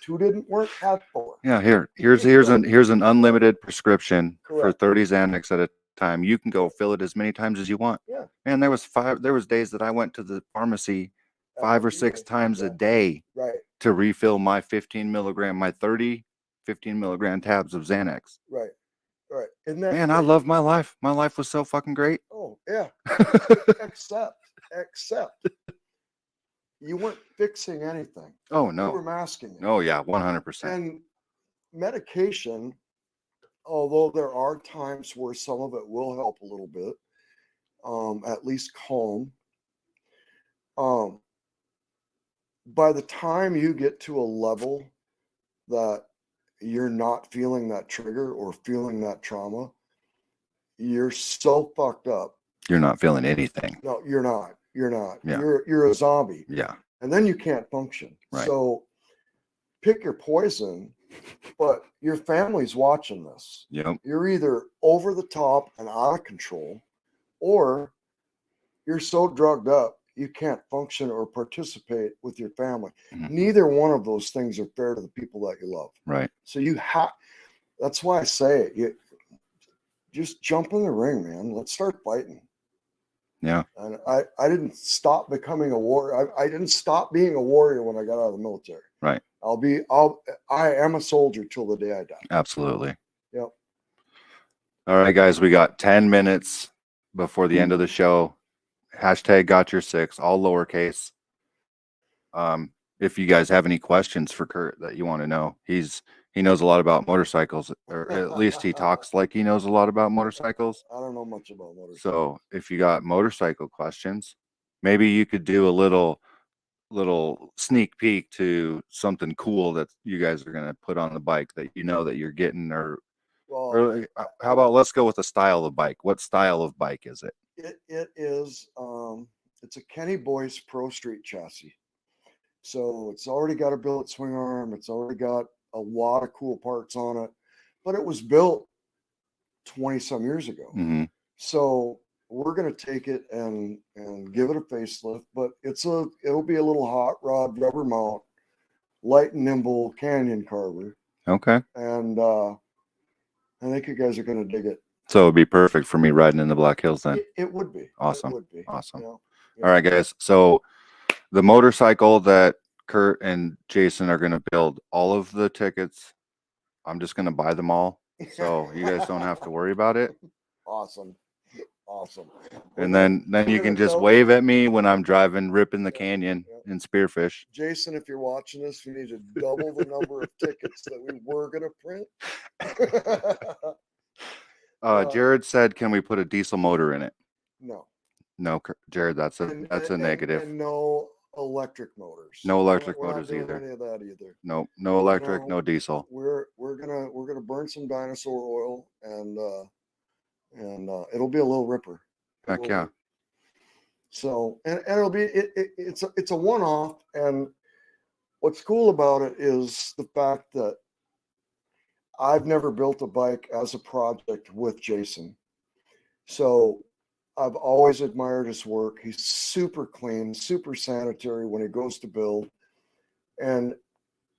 Speaker 2: Two didn't work, have four.
Speaker 1: Yeah, here's an unlimited prescription for
Speaker 2: Correct.
Speaker 1: 30 Xanax at a time. You can go fill it as many times as you want.
Speaker 2: Yeah.
Speaker 1: Man, there was days that I went to the pharmacy 5 or 6 times a day
Speaker 2: Right.
Speaker 1: to refill my 15 milligram tabs of Xanax.
Speaker 2: Right. Right. Isn't that
Speaker 1: Man, I
Speaker 2: crazy?
Speaker 1: love my life. My life was so fucking great.
Speaker 2: Oh, yeah. Except you weren't fixing anything.
Speaker 1: Oh
Speaker 2: You were
Speaker 1: no.
Speaker 2: masking it.
Speaker 1: Oh yeah, 100%.
Speaker 2: And medication, although there are times where some of it will help a little bit, at least calm. By the time you get to a level that you're not feeling that trigger or feeling that trauma, you're so fucked up.
Speaker 1: You're not feeling anything.
Speaker 2: No, you're not. You're not.
Speaker 1: Yeah.
Speaker 2: You're a zombie.
Speaker 1: Yeah.
Speaker 2: And then you can't function.
Speaker 1: Right.
Speaker 2: So pick your poison, but your family's watching this.
Speaker 1: Yep.
Speaker 2: You're either over the top and out of control, or you're so drugged up you can't function or participate with your family.
Speaker 1: Mhm.
Speaker 2: Neither one of those things are fair to the people that you love.
Speaker 1: Right.
Speaker 2: So that's why I say it. You just jump in the ring, man. Let's start fighting.
Speaker 1: Yeah.
Speaker 2: And I didn't stop becoming a warrior. I didn't stop being a warrior when I got out of the military.
Speaker 1: Right.
Speaker 2: I am a soldier till the day I die.
Speaker 1: Absolutely.
Speaker 2: Yep.
Speaker 1: All right, guys, we got 10 minutes before the end of the show. Hashtag got your 6, all lowercase. If you guys have any questions for Kurt that you want to know, he knows a lot about motorcycles, or at least he talks like he knows a lot about motorcycles.
Speaker 2: I don't know much about motorcycles.
Speaker 1: So if you got motorcycle questions, maybe you could do a little sneak peek to something cool that you guys are going to put on the bike that you know that you're getting, or
Speaker 2: Well,
Speaker 1: Or how about let's go with the style of bike. What style of bike is it?
Speaker 2: it is it's a Kenny Boyce Pro Street chassis. So it's already got a billet swing arm. It's already got a lot of cool parts on it, but it was built 20 some years ago.
Speaker 1: Mm-hmm.
Speaker 2: So we're going to take it and give it a facelift, but it'll be a little hot rod rubber mount, light and nimble canyon carver.
Speaker 1: Okay.
Speaker 2: And I think you guys are going to dig it.
Speaker 1: So it'd be perfect for me riding in the Black Hills then.
Speaker 2: It would be.
Speaker 1: Awesome.
Speaker 2: It would be.
Speaker 1: Awesome.
Speaker 2: Yeah.
Speaker 1: All right, guys. So the motorcycle that Kurt and Jason are going to build, all of the tickets, I'm just going to buy them all. So you guys don't have to worry about it.
Speaker 2: Awesome. Awesome.
Speaker 1: And then you can just wave at me when I'm driving, ripping the canyon in Spearfish.
Speaker 2: Jason, if you're watching this, we need to double the number of tickets that we were going to print.
Speaker 1: Jared said, can we put a diesel motor in it?
Speaker 2: No.
Speaker 1: No, Jared, that's a negative.
Speaker 2: And no electric motors.
Speaker 1: No electric
Speaker 2: We're not
Speaker 1: motors
Speaker 2: doing
Speaker 1: either.
Speaker 2: Any of that either.
Speaker 1: No electric, no diesel.
Speaker 2: We're gonna burn some dinosaur oil and it'll be a little ripper.
Speaker 1: Heck yeah.
Speaker 2: So and it'll be it's a one-off, and what's cool about it is the fact that I've never built a bike as a project with Jason. So I've always admired his work. He's super clean, super sanitary when he goes to build. And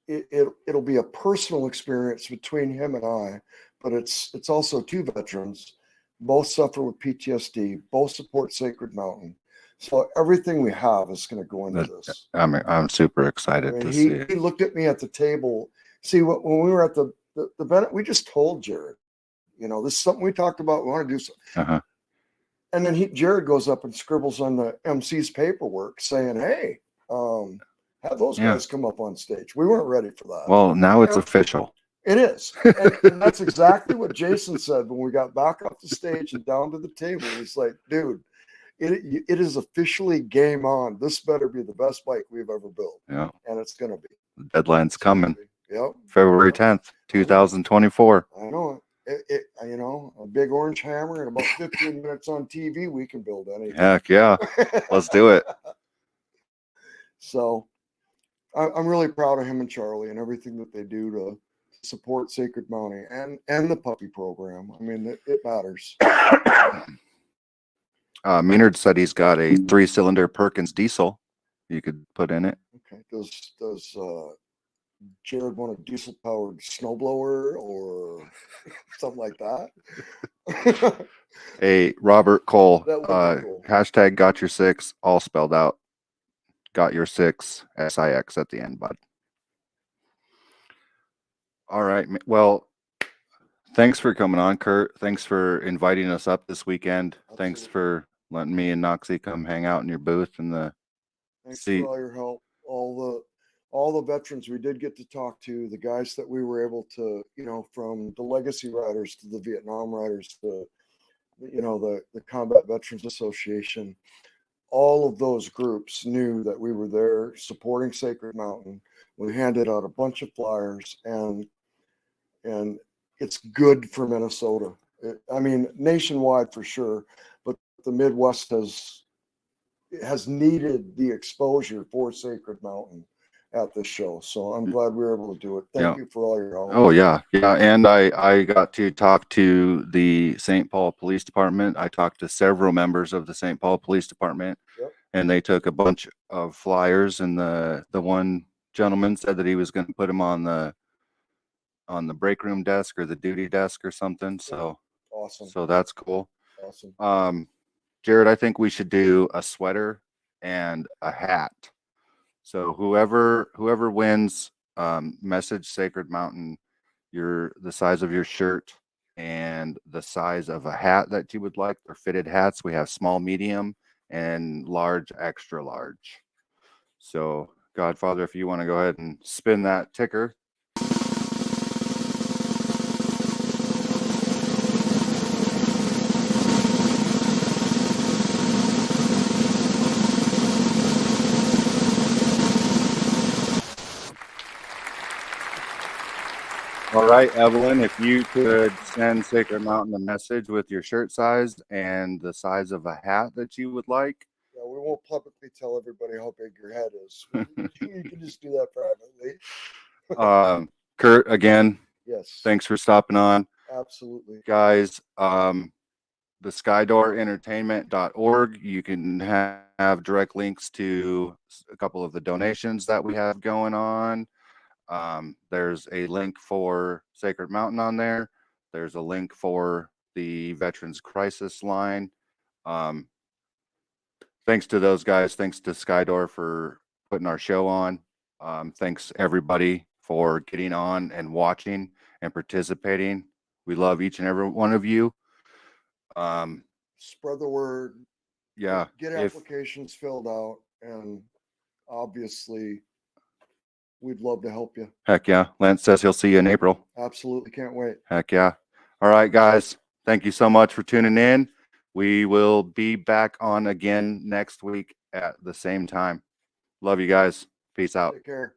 Speaker 2: it'll be a personal experience between him and I, but it's also two veterans. Both suffer with PTSD, both support Sacred Mountain. So everything we have is going to go into this.
Speaker 1: I'm super excited to see it.
Speaker 2: He looked at me at the table. See, when we were at the Bennett, we just told Jared, this is something we talked about. We want to do something.
Speaker 1: Uh-huh.
Speaker 2: And then Jared goes up and scribbles on the MC's paperwork saying, hey, have those guys come up on stage. We weren't ready for that.
Speaker 1: Well, now it's official.
Speaker 2: It is. And that's exactly what Jason said when we got back off the stage and down to the table. He's like, dude, it is officially game on. This better be the best bike we've ever built.
Speaker 1: Yeah.
Speaker 2: And it's going to be.
Speaker 1: The deadline's coming.
Speaker 2: Yep.
Speaker 1: February 10th, 2024.
Speaker 2: I know it. A big orange hammer and about 15 minutes on TV, we can build anything.
Speaker 1: Heck yeah. Let's do it.
Speaker 2: So I'm really proud of him and Charlie and everything that they do to support Sacred Mountain and the puppy program. I mean, it matters.
Speaker 1: Maynard said he's got a 3-cylinder Perkins diesel you could put in it.
Speaker 2: Okay. Does Jared want a diesel powered snowblower or something like that?
Speaker 1: Hey, Robert Cole,
Speaker 2: Cool.
Speaker 1: hashtag got your 6, all spelled out. Got your 6, SIX at the end, bud. All right. Well, thanks for coming on, Kurt. Thanks for inviting us up this weekend.
Speaker 2: Absolutely.
Speaker 1: Thanks for letting me and Noxie come hang out in your booth in the
Speaker 2: Thanks
Speaker 1: seat.
Speaker 2: for all your help. All the veterans we did get to talk to, the guys that we were able to, from the legacy riders to the Vietnam riders to, the Combat Veterans Association, all of those groups knew that we were there supporting Sacred Mountain. We handed out a bunch of flyers, and it's good for Minnesota. Nationwide for sure, but the Midwest has needed the exposure for Sacred Mountain at this show. So I'm glad we were able to do it. Thank you for all your help.
Speaker 1: Oh yeah. And I got to talk to the St. Paul Police Department. I talked to several members of the St. Paul Police Department.
Speaker 2: Yep.
Speaker 1: And they took a bunch of flyers, and the one gentleman said that he was going to put them on the break room desk or the duty desk or something. So
Speaker 2: awesome.
Speaker 1: So that's cool.
Speaker 2: Awesome.
Speaker 1: Jared, I think we should do a sweater and a hat. So whoever wins, message Sacred Mountain the size of your shirt and the size of a hat that you would like. They're fitted hats. We have small, medium, and large, extra large. So Godfather, if you want to go ahead and spin that ticker. All right, Evelyn, if you could send Sacred Mountain a message with your shirt size and the size of a hat that you would like.
Speaker 2: Yeah, we won't publicly tell everybody how big your head is. You can just do that privately.
Speaker 1: Kurt, again,
Speaker 2: Yes.
Speaker 1: thanks for stopping on.
Speaker 2: Absolutely.
Speaker 1: Guys, the skydoorentertainment.org, you can have direct links to a couple of the donations that we have going on. There's a link for Sacred Mountain on there. There's a link for the Veterans Crisis line. Thanks to those guys. Thanks to Skydoor for putting our show on. Thanks everybody for getting on and watching and participating. We love each and every one of you.
Speaker 2: Spread the word.
Speaker 1: Yeah.
Speaker 2: Get applications filled out, and obviously we'd love to help you.
Speaker 1: Heck yeah. Lance says he'll see you in April.
Speaker 2: Absolutely. Can't wait.
Speaker 1: Heck yeah. All right, guys. Thank you so much for tuning in. We will be back on again next week at the same time. Love you guys. Peace out.
Speaker 2: Take care.